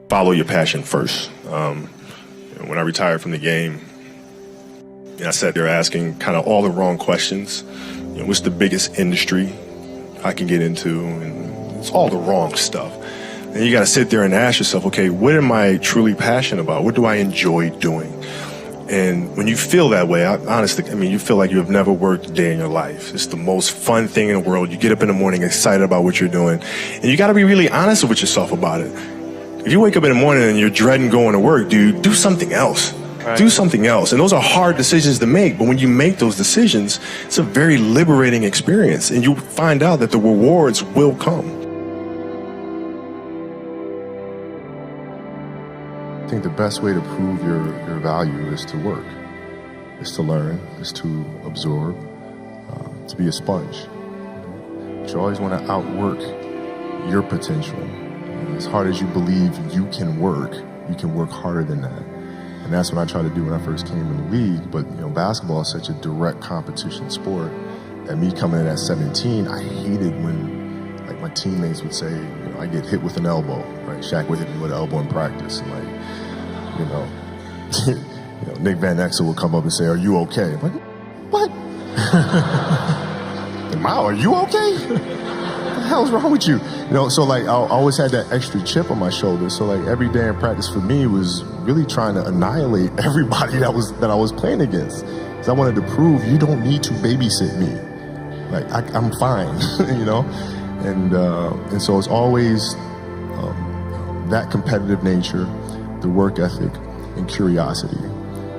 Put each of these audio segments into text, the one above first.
follow your passion first. When I retired from the game, I sat there asking kind of all the wrong questions. What's the biggest industry I can get into? And it's all the wrong stuff. And you got to sit there and ask yourself, okay, what am I truly passionate about? What do I enjoy doing? And when you feel that way, honestly, you feel like you have never worked a day in your life. It's the most fun thing in the world. You get up in the morning excited about what you're doing. And you got to be really honest with yourself about it. If you wake up in the morning and you're dreading going to work, dude, do something else. Right. Do something else. And those are hard decisions to make. But when you make those decisions, it's a very liberating experience. And you find out that the rewards will come. I think the best way to prove your value is to work, is to learn, is to absorb, to be a sponge. But you always want to outwork your potential. And as hard as you believe you can work harder than that. And that's what I tried to do when I first came in the league. But basketball is such a direct competition sport that me coming in at 17, I hated when my teammates would say, I get hit with an elbow, right? Shaq would hit me with an elbow in practice. And Nick Van Exel would come up and say, "Are you okay?" I'm like, "What? Are you okay? What the hell's wrong with you?" So I always had that extra chip on my shoulder. So every day in practice for me was really trying to annihilate everybody that I was playing against. Because I wanted to prove you don't need to babysit me. I'm fine, And so it's always that competitive nature, the work ethic, and curiosity.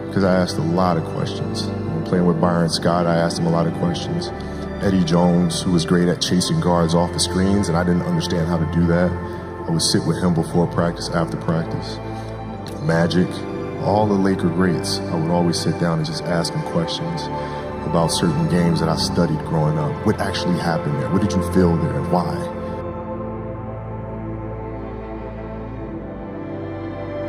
Because I asked a lot of questions. When playing with Bryant Scott, I asked him a lot of questions. Eddie Jones, who was great at chasing guards off the screens, and I didn't understand how to do that. I would sit with him before practice, after practice. Magic, all the Laker greats, I would always sit down and just ask them questions about certain games that I studied growing up. What actually happened there? What did you feel there and why?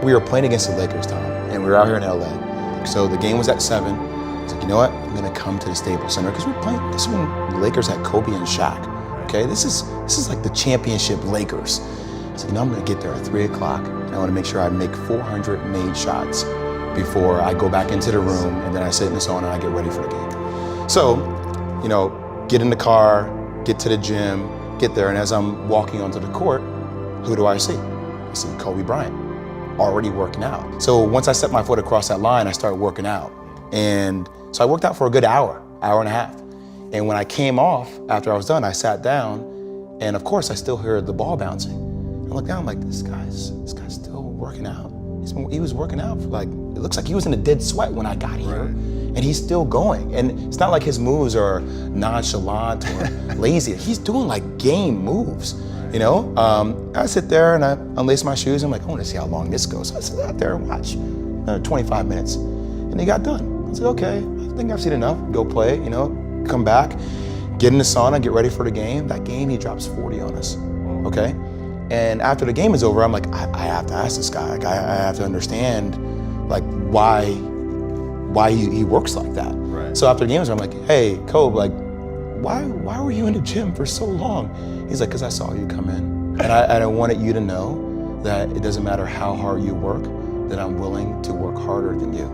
We were playing against the Lakers, Tom, and we were out here in LA. So the game was at 7. I was like, you know what? I'm gonna come to the Staples Center because we're playing. This is when the Lakers had Kobe and Shaq. Okay, this is like the championship Lakers. So I'm gonna get there at 3 o'clock. And I want to make sure I make 400 made shots before I go back into the room, and then I sit in the sauna and I get ready for the game. So, get in the car, get to the gym, get there, and as I'm walking onto the court, who do I see? I see Kobe Bryant, already working out. So once I set my foot across that line, I started working out. And so I worked out for a good hour and a half. And when I came off, after I was done, I sat down, and of course I still heard the ball bouncing. I looked down, I'm like, this guy's still working out. He was working out for it looks like he was in a dead sweat when I got here. Right. And he's still going. And it's not like his moves are nonchalant or lazy. He's doing game moves. I sit there and I unlace my shoes. I'm like, I want to see how long this goes. So I sit out there and watch 25 minutes. And he got done. I said, okay, I think I've seen enough. Go play, come back, get in the sauna, get ready for the game. That game, he drops 40 on us, okay? And after the game is over, I'm like, I have to ask this guy. I have to understand, why he works like that. Right. So after the game is over, I'm like, hey, Kobe, why were you in the gym for so long? He's like, because I saw you come in. And I wanted you to know that it doesn't matter how hard you work, that I'm willing to work harder than you.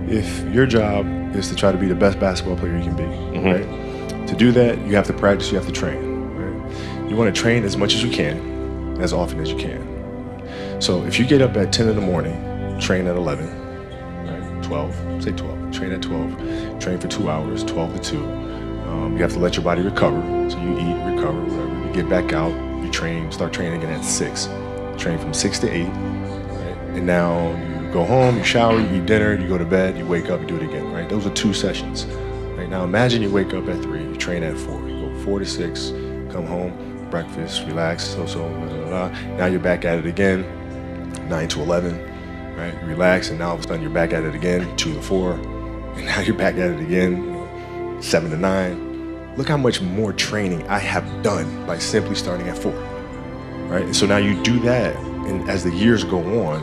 If your job is to try to be the best basketball player you can be, right? To do that, you have to practice, you have to train, right? You want to train as much as you can, as often as you can. So if you get up at 10 in the morning, train at 11, right? 12, say 12, train at 12, train for 2 hours, 12 to 2. You have to let your body recover. So you eat, recover, whatever. You get back out, you train, start training again at 6. Train from 6 to 8, right? And now you go home, you shower, you eat dinner, you go to bed, you wake up, you do it again, right? Those are 2 sessions. Right? Now imagine you wake up at 3, you train at 4, you go 4 to 6, come home, breakfast, relax, blah, blah, blah. Now you're back at it again, 9 to 11, right? You relax, and now all of a sudden you're back at it again, 2 to 4, and now you're back at it again, 7 to 9. Look how much more training I have done by simply starting at 4, right? And so now you do that, and as the years go on,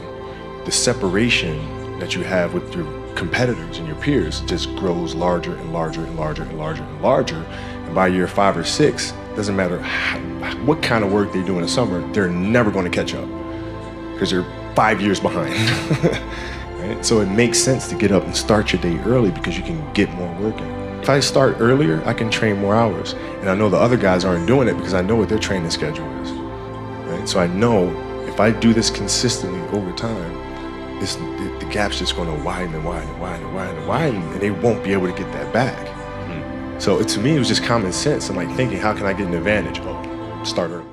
the separation that you have with your competitors and your peers just grows larger and larger and larger and larger and larger. And by year 5 or 6, doesn't matter what kind of work they do in the summer, they're never going to catch up because they're 5 years behind. Right? So it makes sense to get up and start your day early because you can get more work in. If I start earlier, I can train more hours. And I know the other guys aren't doing it because I know what their training schedule is. Right? So I know if I do this consistently over time, the gap's just going to widen and widen and widen and widen and widen, and they won't be able to get that back. So to me, it was just common sense. I'm like thinking, how can I get an advantage? Oh, start early.